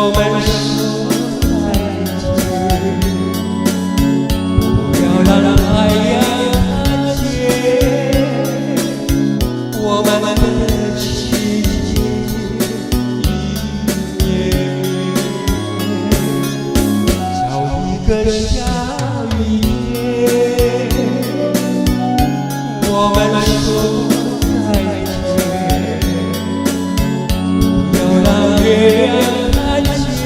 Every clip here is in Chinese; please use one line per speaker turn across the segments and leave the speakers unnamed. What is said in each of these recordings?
我们说再见，不要让太阳看见我们的情意绵绵。找一个下雨天，我们说再见，不要让月亮看见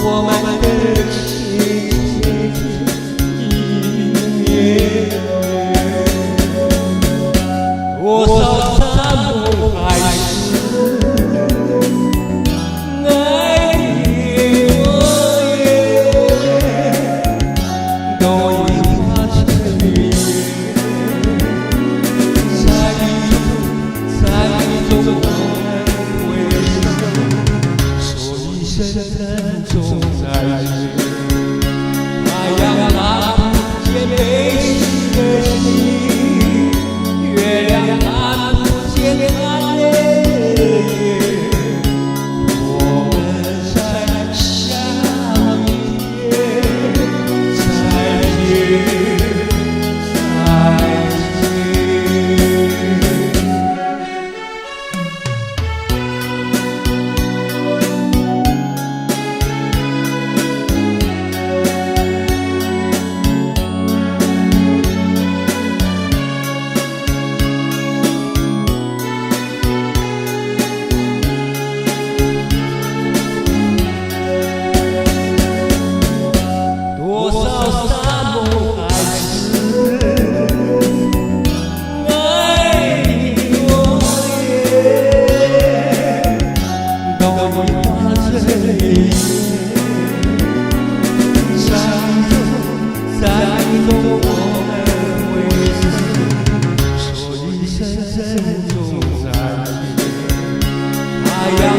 我们的情意绵绵。多少山盟海誓，爱你我也都已化成云烟。在雨中我们挥手，说一声珍重再见。太阳它不见悲喜的心，月亮它不见含泪的眼，我们在下一页再见，再多少山盟海誓，爱你我也都已化成云烟。在雨中我们挥手，说一声珍重再见。太阳